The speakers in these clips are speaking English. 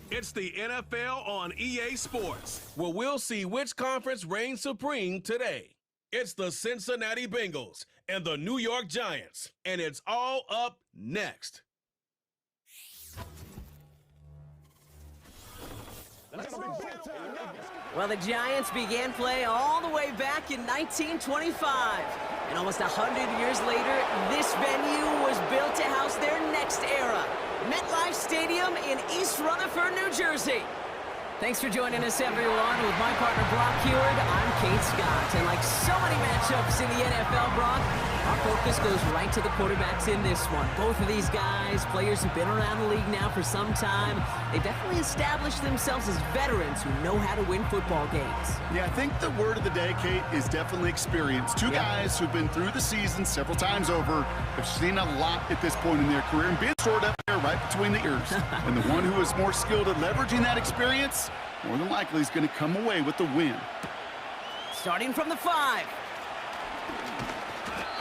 It's the NFL on EA Sports, where we'll see which conference reigns supreme today. It's the Cincinnati Bengals and the New York Giants, and it's all up next. Well, the Giants began play all the way back in 1925. And almost 100 years later, this venue was built to house their next era. MetLife Stadium in East Rutherford, New Jersey. Thanks for joining us, everyone. With my partner, Brock Heward, I'm Kate Scott. And like so many matchups in the NFL, Brock, our focus goes right to the quarterbacks in this one. Both of these guys, players who've been around the league now for some time, they've definitely established themselves as veterans who know how to win football games. Yeah, I think the word of the day, Kate, is definitely experience. Two guys who've been through the season several times over, have seen a lot at this point in their career, and being stored up there right between the ears. And the one who is more skilled at leveraging that experience, more than likely is going to come away with the win. Starting from the 5.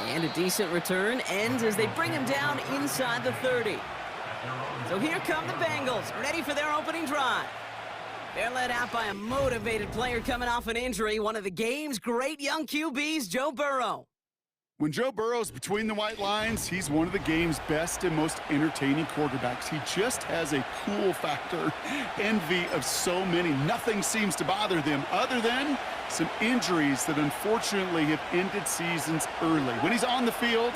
And a decent return ends as they bring him down inside the 30. So here come the Bengals, ready for their opening drive. They're led out by a motivated player coming off an injury, one of the game's great young QBs, Joe Burrow. When Joe Burrow's between the white lines, he's one of the game's best and most entertaining quarterbacks. He just has a cool factor, envy of so many. Nothing seems to bother them other than some injuries that unfortunately have ended seasons early. When he's on the field,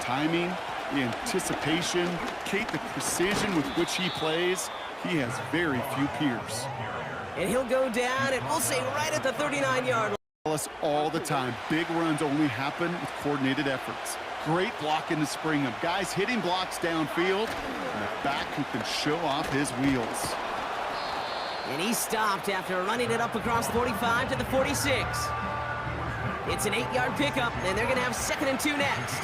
timing, the anticipation, Kate, the precision with which he plays, he has very few peers. And he'll go down, and we'll say right at the 39-yard line. Us all the time. Big runs only happen with coordinated efforts. Great block in the spring of guys hitting blocks downfield, and a back who can show off his wheels. And he stopped after running it up across 45 to the 46. It's an 8-yard pickup, and they're going to have 2nd and 2 next.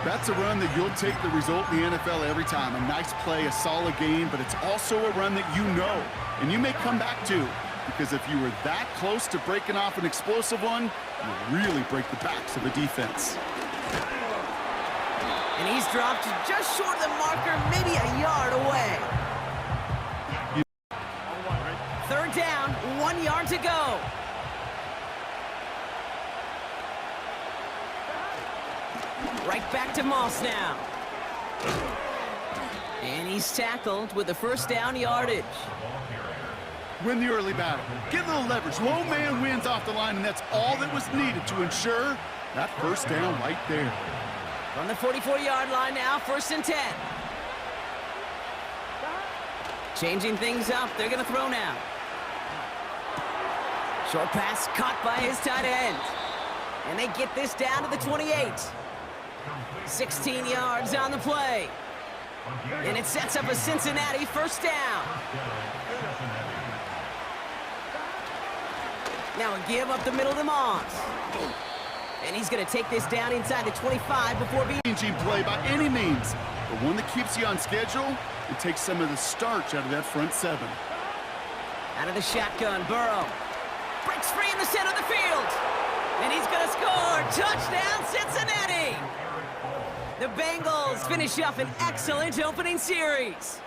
That's a run that you'll take the result in the NFL every time. A nice play, a solid game, but it's also a run that you know, and you may come back to. Because if you were that close to breaking off an explosive one, you really break the backs of a defense. And he's dropped just short of the marker, maybe a yard away. 3rd down, 1 yard to go. Right back to Moss now. And he's tackled with the 1st down yardage. Win the early battle. Get a little leverage. Low man wins off the line, and that's all that was needed to ensure that 1st down right there. From the 44-yard line now, 1st and 10. Changing things up. They're going to throw now. Short pass caught by his tight end. And they get this down to the 28. 16 yards on the play. And it sets up a Cincinnati 1st down. Now a give up the middle to Moss. And he's going to take this down inside the 25 before being... Changing play by any means, but one that keeps you on schedule and takes some of the starch out of that front 7. Out of the shotgun, Burrow. Breaks free in the center of the field. And he's going to score. Touchdown, Cincinnati! The Bengals finish off an excellent opening series.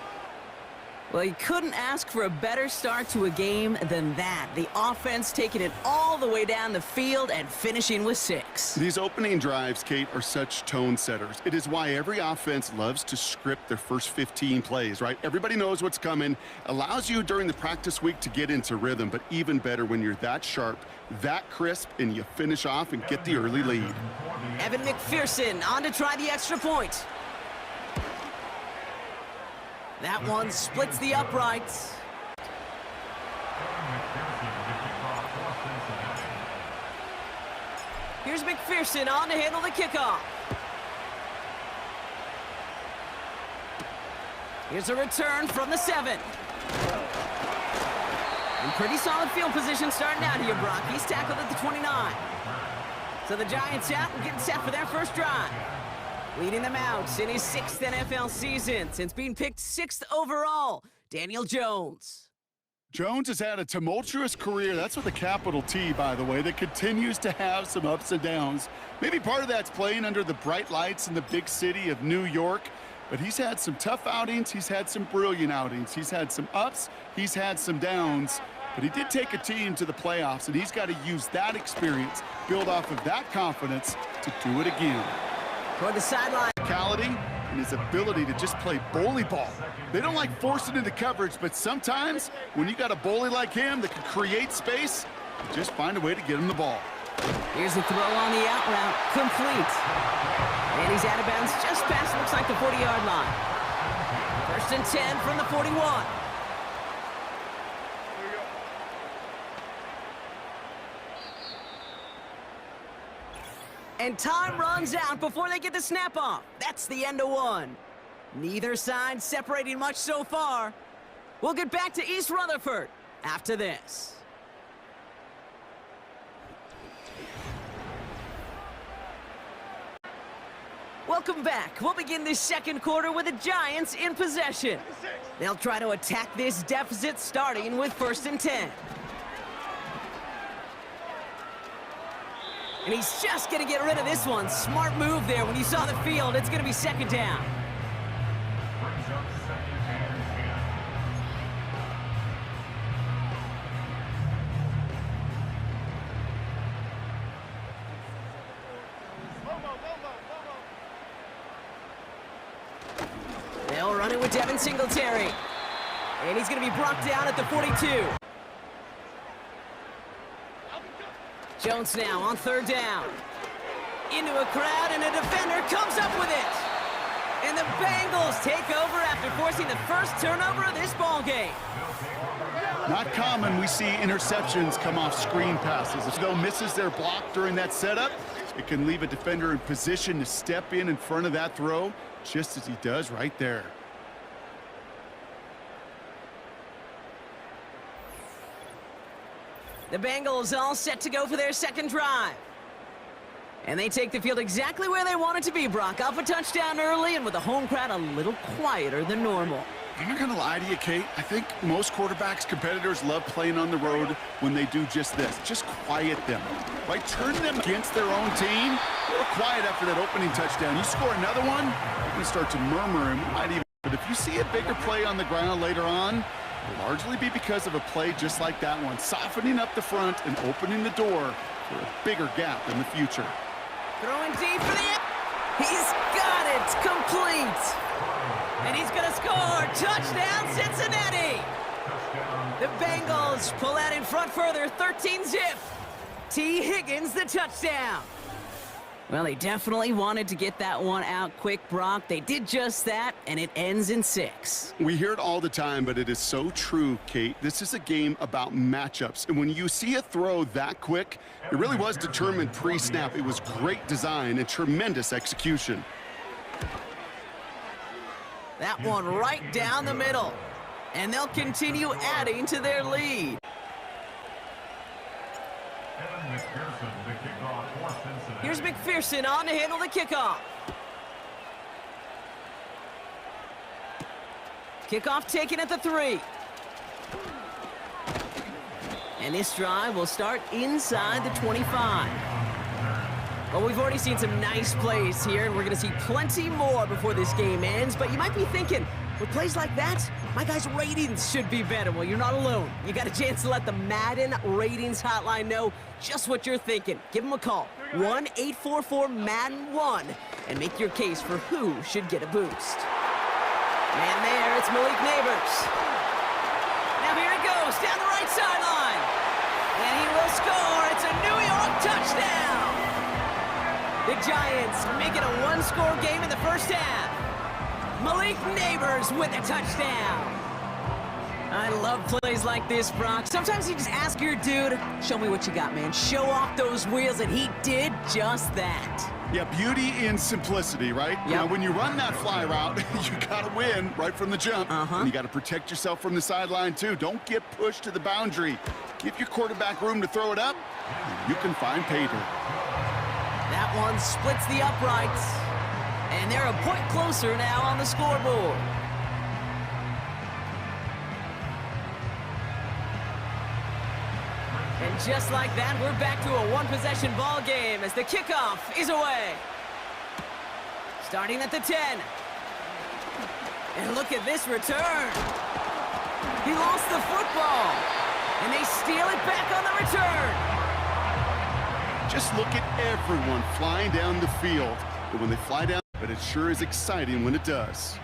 Well, you couldn't ask for a better start to a game than that. The offense taking it all the way down the field and finishing with 6. These opening drives, Kate, are such tone setters. It is why every offense loves to script their first 15 plays, right? Everybody knows what's coming. Allows you during the practice week to get into rhythm, but even better when you're that sharp, that crisp, and you finish off and get the early lead. Evan McPherson on to try the extra point. That one splits the uprights. Here's McPherson on to handle the kickoff. Here's a return from the 7. And pretty solid field position starting out here, Brock. He's tackled at the 29. So the Giants out and getting set for their 1st drive. Leading them out in his 6th NFL season since being picked 6th overall, Daniel Jones. Jones has had a tumultuous career. That's with a capital T, by the way, that continues to have some ups and downs. Maybe part of that's playing under the bright lights in the big city of New York. but he's had some tough outings. He's had some brilliant outings. He's had some ups. He's had some downs. But he did take a team to the playoffs, and he's got to use that experience, build off of that confidence to do it again. Toward the sideline. And his ability to just play bully ball. They don't like forcing into coverage, but sometimes when you got a bully like him that can create space, you just find a way to get him the ball. Here's the throw on the out route, complete. And he's out of bounds just past, looks like the 40-yard line. 1st and 10 from the 41. And time runs out before they get the snap off. That's the end of one. Neither side separating much so far. We'll get back to East Rutherford after this. Welcome back. We'll begin this second quarter with the Giants in possession. They'll try to attack this deficit starting with 1st and 10. And he's just going to get rid of this one. Smart move there. When you saw the field, it's going to be 2nd down. They'll run it with Devin Singletary. And he's going to be brought down at the 42. Jones now on 3rd down. Into a crowd, and a defender comes up with it. And the Bengals take over after forcing the first turnover of this ballgame. Not common we see interceptions come off screen passes. If though misses their block during that setup, it can leave a defender in position to step in front of that throw, just as he does right there. The Bengals all set to go for their second drive. And they take the field exactly where they want it to be, Brock. Up a touchdown early, and with the home crowd a little quieter than normal. I'm not going to lie to you, Kate. I think most quarterbacks, competitors love playing on the road when they do just this. Just quiet them. Right? Turn them against their own team. They were quiet after that opening touchdown. You score another one, you're going to start to murmur and might even. But if you see a bigger play on the ground later on, it'll largely be because of a play just like that one, softening up the front and opening the door for a bigger gap in the future. Throwing deep for the... He's got it! Complete! And he's going to score! Touchdown, Cincinnati! The Bengals pull out in front further, 13-zip. T. Higgins, the touchdown. Well, they definitely wanted to get that one out quick, Brock. They did just that, and it ends in 6. We hear it all the time, but it is so true, Kate. This is a game about matchups. And when you see a throw that quick, it really was determined pre-snap. It was great design and tremendous execution. That one right down the middle. And they'll continue adding to their lead. Here's McPherson on to handle the kickoff. Kickoff taken at the 3. And this drive will start inside the 25. Well, we've already seen some nice plays here, and we're going to see plenty more before this game ends. But you might be thinking, with plays like that, my guys' ratings should be better. Well, you're not alone. You got a chance to let the Madden ratings hotline know just what you're thinking. Give them a call, 1-844-MADDEN-1, and make your case for who should get a boost. And there, it's Malik Neighbors. Now here it goes, down the right sideline. And he will score. It's a New York touchdown. The Giants make it a one-score game in the first half. Malik Neighbors with a touchdown. I love plays like this, Brock. Sometimes you just ask your dude, show me what you got, man. Show off those wheels, and he did just that. Yeah, beauty in simplicity, right? Yep. Now, when you run that fly route, you got to win right from the jump. And you got to protect yourself from the sideline, too. Don't get pushed to the boundary. Give your quarterback room to throw it up, and you can find pay dirt. That one splits the uprights. And they're a point closer now on the scoreboard. And just like that, we're back to a one-possession ball game as the kickoff is away. Starting at the 10. And look at this return. He lost the football. And they steal it back on the return. Just look at everyone flying down the field. But when they fly down, but it sure is exciting when it does.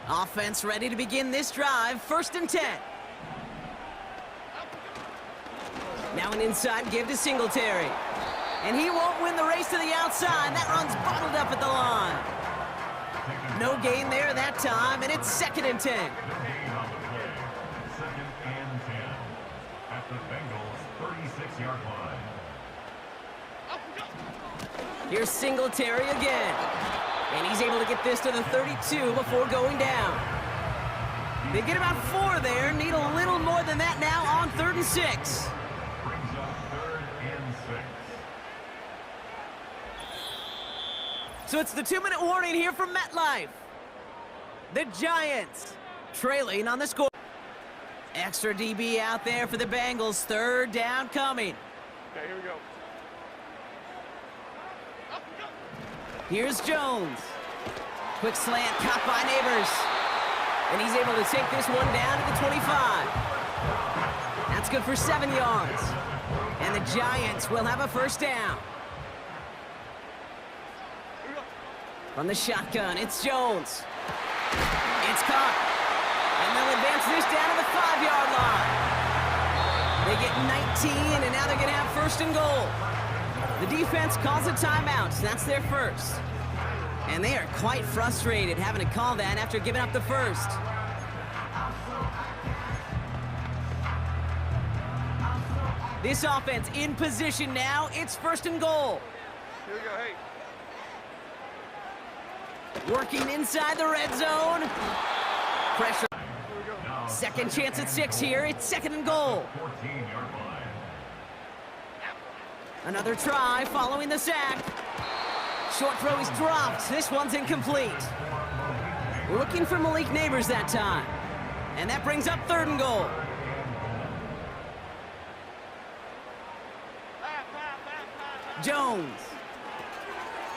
Offense ready to begin this drive. 1st and 10. Now an inside give to Singletary. And he won't win the race to the outside. That run's bottled up at the line. No gain there that time, and it's 2nd and 10. Second and 10 at the Bengals 36-yard line. Here's Singletary again. And he's able to get this to the 32 before going down. They get about 4 there. Need a little more than that now on 3rd and 6. Brings up 3rd and 6. So it's the 2-minute warning here from MetLife. The Giants trailing on the score. Extra DB out there for the Bengals. 3rd down coming. Okay, here we go. Here's Jones. Quick slant caught by Neighbors. And he's able to take this one down to the 25. That's good for 7 yards. And the Giants will have a 1st down. From the shotgun, it's Jones. It's caught. And they'll advance this down to the 5-yard line. They get 19, and now they're going to have 1st and goal. The defense calls a timeout, so that's their 1st. And they are quite frustrated having to call that after giving up the 1st. This offense in position now. It's 1st and goal. Here we go, hey. Working inside the red zone. Pressure. 2nd chance at 6 here. It's 2nd and goal. 14-yard line. Another try following the sack. Short throw is dropped. This one's incomplete. Looking for Malik Neighbors that time. And that brings up 3rd and goal. Jones.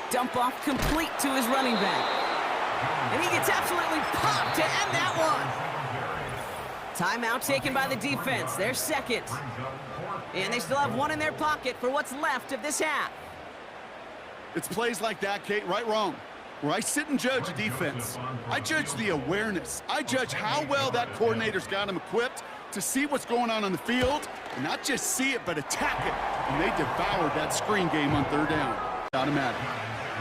Dump off complete to his running back. And he gets absolutely popped to end that one. Timeout taken by the defense. They're 2nd. And they still have 1 in their pocket for what's left of this half. It's plays like that, Kate, right, wrong, where I sit and judge a defense. I judge the awareness. I judge how well that coordinator's got him equipped to see what's going on the field, and not just see it, but attack it. And they devoured that screen game on 3rd down. Automatic.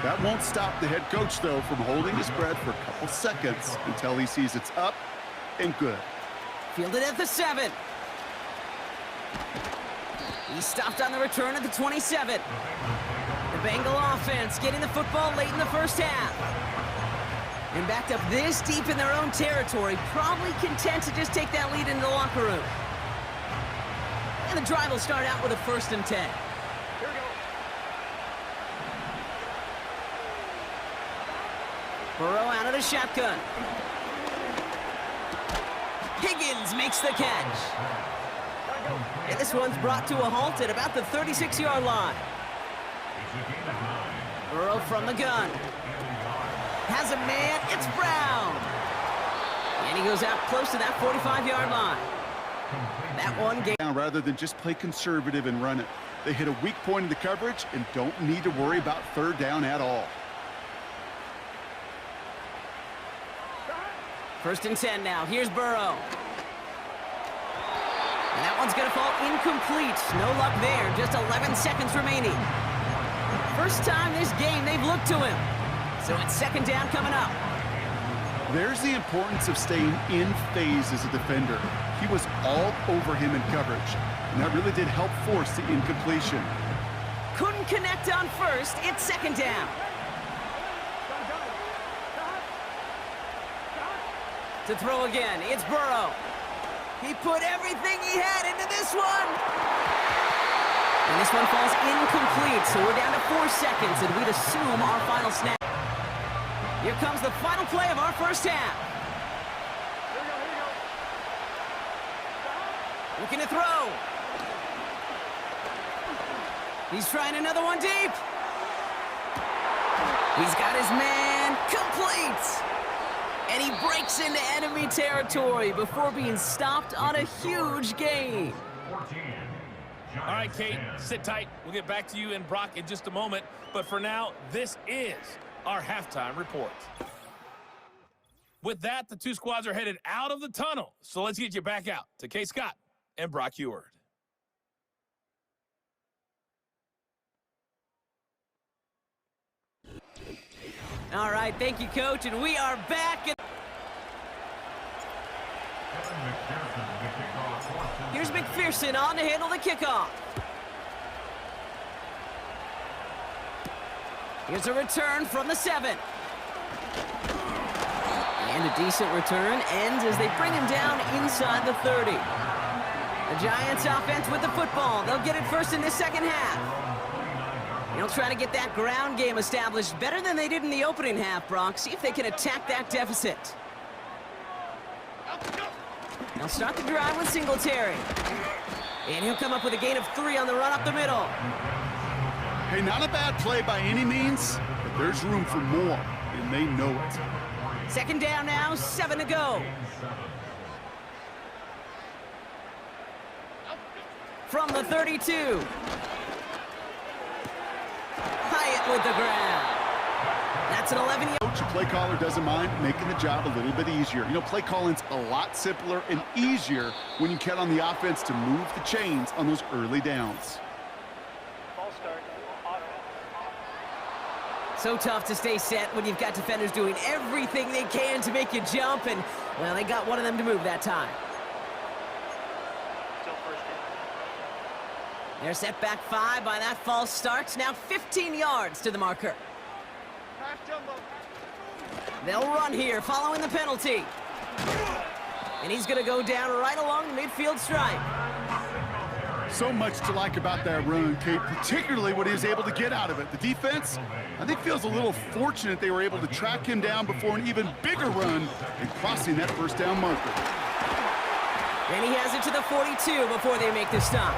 That won't stop the head coach, though, from holding his breath for a couple seconds until he sees it's up and good. Fielded at the 7. He stopped on the return at the 27. The Bengal offense getting the football late in the 1st half. And backed up this deep in their own territory, probably content to just take that lead into the locker room. And the drive will start out with a 1st and 10. Here we go. Burrow out of the shotgun. Higgins makes the catch. And this one's brought to a halt at about the 36-yard line. Burrow from the gun. Has a man, it's Brown. And he goes out close to that 45-yard line. That one game. Rather than just play conservative and run it. They hit a weak point in the coverage and don't need to worry about 3rd down at all. 1st and 10 now. Here's Burrow. And that one's going to fall incomplete. No luck there. Just 11 seconds remaining. First time this game they've looked to him. So it's 2nd down coming up. There's the importance of staying in phase as a defender. He was all over him in coverage, and that really did help force the incompletion. Couldn't connect on 1st. It's 2nd down. To throw again, it's Burrow. He put everything he had into this one. And this one falls incomplete, so we're down to 4 seconds, and we'd assume our final snap. Here comes the final play of our 1st half. Looking to throw. He's trying another one deep. He's got his man complete. And he breaks into enemy territory before being stopped on a huge gain. 14. All right, Kate, sit tight. We'll get back to you and Brock in just a moment. But for now, this is our halftime report. With that, the two squads are headed out of the tunnel. So let's get you back out to Kate Scott and Brock Eward. All right, thank you, Coach, and we are back. Here's McPherson on to handle the kickoff. Here's a return from the 7. And a decent return ends as they bring him down inside the 30. The Giants offense with the football. They'll get it first in the second half. They'll try to get that ground game established better than they did in the opening half, Brock. See if they can attack that deficit. They'll start the drive with Singletary. And he'll come up with a gain of 3 on the run up the middle. Hey, not a bad play by any means, but there's room for more, and they know it. Second down now, 7 to go. From the 32. Hyatt with the grab. That's an 11-yard. Coach, a play caller doesn't mind making the job a little bit easier. You know, play calling's a lot simpler and easier when you count on the offense to move the chains on those early downs. So tough to stay set when you've got defenders doing everything they can to make you jump, and, well, they got one of them to move that time. They're set back 5 by that false start. Now 15 yards to the marker. They'll run here following the penalty. And he's going to go down right along the midfield stripe. So much to like about that run, Kate, particularly what he was able to get out of it. The defense, I think, feels a little fortunate they were able to track him down before an even bigger run and crossing that first down marker. And he has it to the 42 before they make the stop.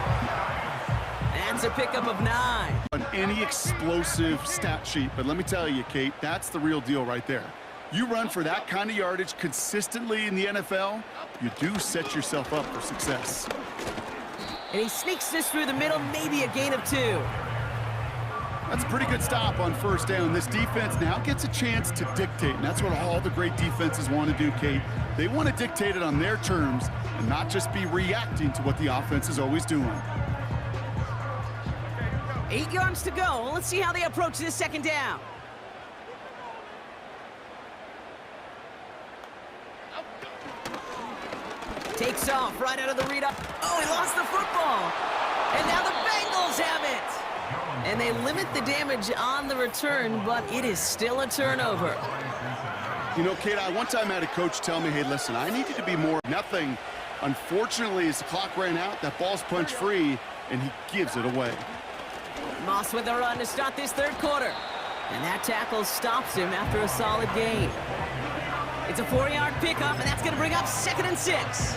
That's a pickup of 9. On any explosive stat sheet, but let me tell you, Kate, that's the real deal right there. You run for that kind of yardage consistently in the NFL, you do set yourself up for success. And he sneaks this through the middle, maybe a gain of 2. That's a pretty good stop on first down. This defense now gets a chance to dictate, and that's what all the great defenses want to do, Kate. They want to dictate it on their terms and not just be reacting to what the offense is always doing. 8 yards to go. Let's see how they approach this second down. Takes off right out of the read up. Oh, he lost the football. And now the Bengals have it. And they limit the damage on the return, but it is still a turnover. You know, Kate, I one time had a coach tell me, hey, listen, I need you to be more nothing. Unfortunately, as the clock ran out, that ball's punch free, and he gives it away. Moss with a run to start this third quarter. And that tackle stops him after a solid gain. It's a 4-yard pickup, and that's going to bring up 2nd and 6.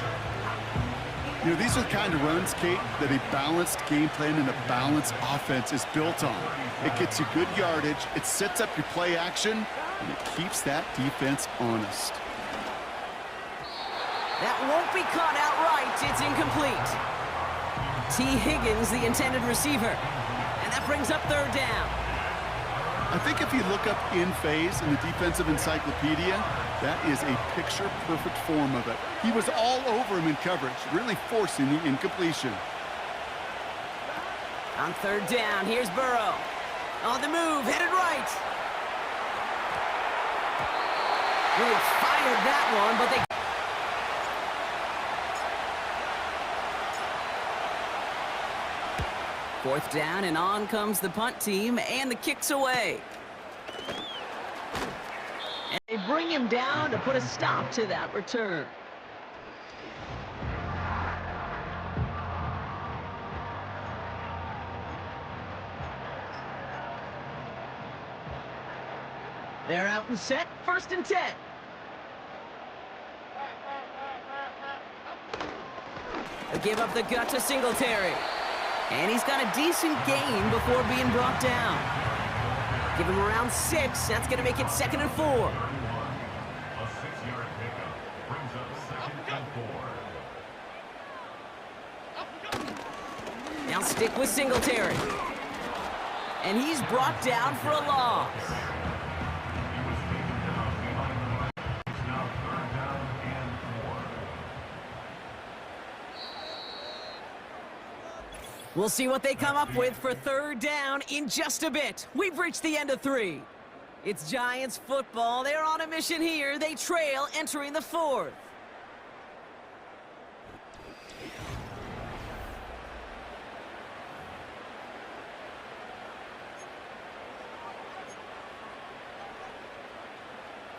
You know, these are the kind of runs, Kate, that a balanced game plan and a balanced offense is built on. It gets you good yardage, it sets up your play action, and it keeps that defense honest. That won't be caught outright. It's incomplete. T. Higgins, the intended receiver. And that brings up 3rd down. I think if you look up in phase in the defensive encyclopedia, that is a picture-perfect form of it. He was all over him in coverage, really forcing the incompletion. On 3rd down, here's Burrow. On the move, headed right. Really fired that one, but they... 4th down, and on comes the punt team, and the kick's away. And they bring him down to put a stop to that return. They're out and set, 1st and 10. They give up the gut to Singletary. And he's got a decent gain before being brought down. Give him around 6. That's going to make it 2nd and 4. A 6-yard stick with Singletary. And he's brought down for a loss. We'll see what they come up with for third down in just a bit. We've reached the end of 3. It's Giants football. They're on a mission here. They trail entering the 4th.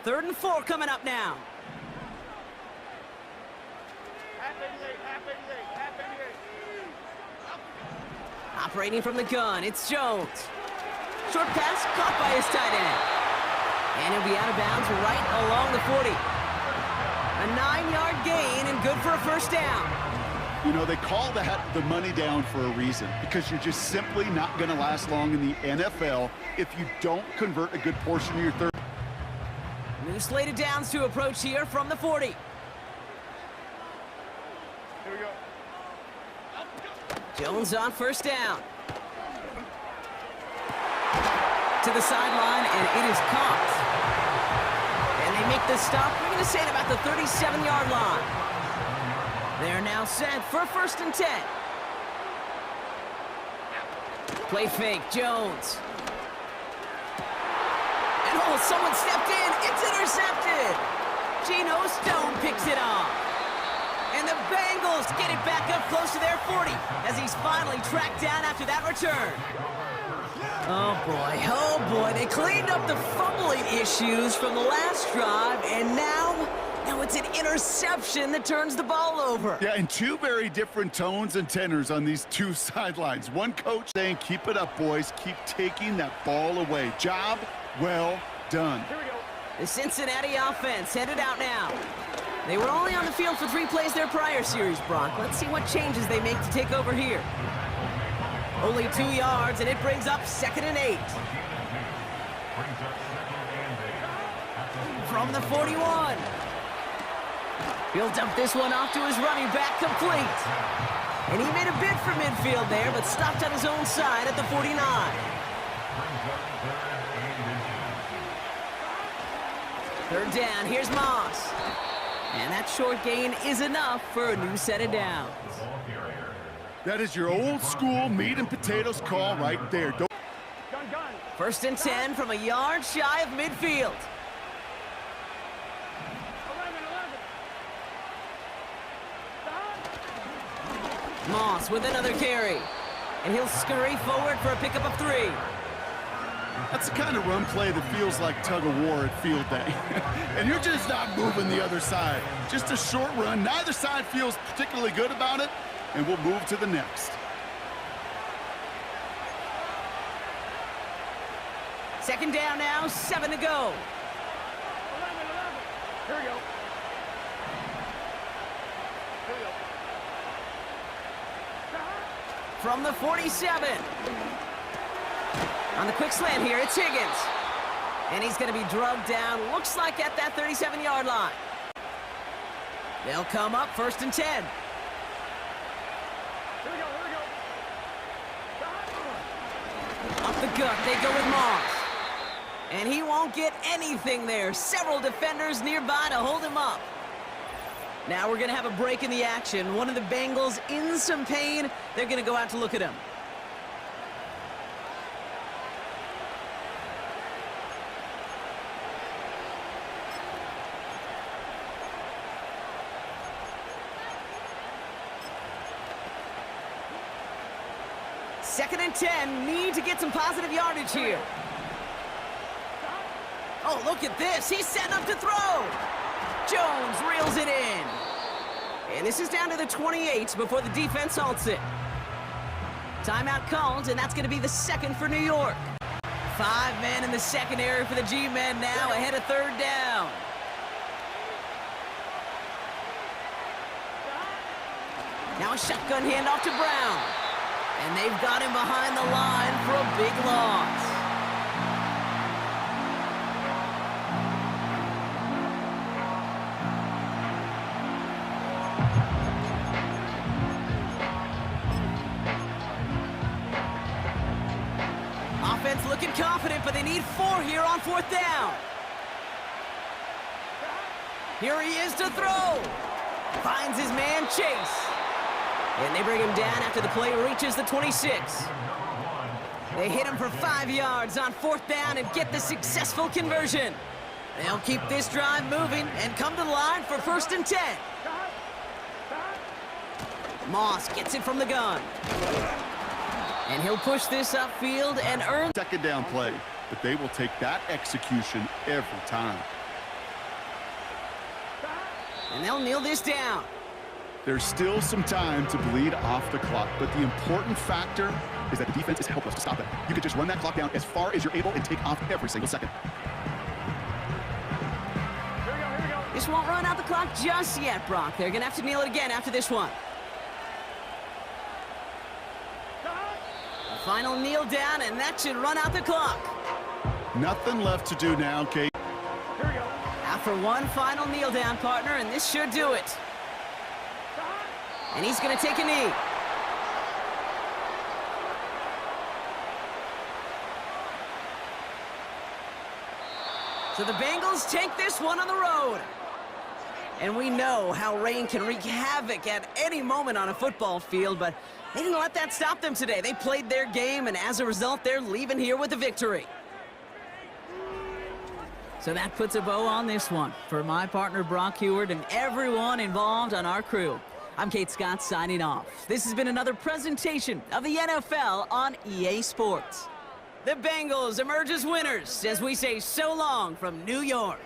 Third and 4 coming up now. Operating from the gun, it's Jones. Short pass caught by his tight end. And he'll be out of bounds right along the 40. A 9-yard gain and good for a first down. You know, they call that the money down for a reason, because you're just simply not going to last long in the NFL if you don't convert a good portion of your third. New slated downs to approach here from the 40. Here we go. Jones on first down. To the sideline, and it is caught. And they make the stop. We're going to say it about the 37-yard line. They're now set for first and 10. Play fake, Jones. And oh, someone stepped in. It's intercepted. Geno Stone picks it off. And the Bengals get it back up close to their 40 as he's finally tracked down after that return. Oh boy, they cleaned up the fumbling issues from the last drive, and now it's an interception that turns the ball over. Yeah, and two very different tones and tenors on these two sidelines. One coach saying, keep it up, boys. Keep taking that ball away. Job well done. Here we go. The Cincinnati offense headed out now. They were only on the field for 3 plays their prior series, Brock. Let's see what changes they make to take over here. Only 2 yards, and it brings up 2nd and 8. From the 41. He'll dump this one off to his running back, complete. And he made a bid for midfield there, but stopped on his own side at the 49. Third down, here's Moss. And that short gain is enough for a new set of downs. That is your old school meat and potatoes call right there. Gun. First and 10 from a yard shy of midfield. 11. Moss with another carry. And he'll scurry forward for a pickup of 3. That's the kind of run play that feels like tug of war at field day. And you're just not moving the other side. Just a short run. Neither side feels particularly good about it, and we'll move to the next. Second down now, 7 to go. 11. Here we go. From the 47. On the quick slant here, it's Higgins. And he's going to be drugged down, looks like at that 37-yard line. They'll come up first and 10. Here we go. Up the gut, they go with Moss. And he won't get anything there. Several defenders nearby to hold him up. Now we're going to have a break in the action. One of the Bengals in some pain. They're going to go out to look at him. Second and 10, need to get some positive yardage here. Oh, look at this. He's setting up to throw. Jones reels it in. And this is down to the 28 before the defense halts it. Timeout called, and that's going to be the second for New York. 5 men in the secondary for the G-men now ahead of third down. Now a shotgun handoff to Brown. And they've got him behind the line for a big loss. looking confident, but they need 4 here on 4th down. Here he is to throw. Finds his man, Chase. And they bring him down after the play reaches the 26. They hit him for 5 yards on 4th down and get the successful conversion. They'll keep this drive moving and come to the line for 1st and 10. Moss gets it from the gun. And he'll push this upfield and earn... Second down play, but they will take that execution every time. And they'll kneel this down. There's still some time to bleed off the clock, but the important factor is that the defense is helpless to stop them. You can just run that clock down as far as you're able and take off every single second. Here we go. This won't run out the clock just yet, Brock. They're going to have to kneel it again after this one. A final kneel down, and that should run out the clock. Nothing left to do now, Kate. Here we go. After one final kneel down, partner, and this should do it. And he's going to take a knee. So the Bengals take this one on the road. And we know how rain can wreak havoc at any moment on a football field, but they didn't let that stop them today. They played their game, and as a result, they're leaving here with a victory. So that puts a bow on this one. For my partner, Brock Heward, and everyone involved on our crew, I'm Kate Scott signing off. This has been another presentation of the NFL on EA Sports. The Bengals emerge as winners as we say so long from New York.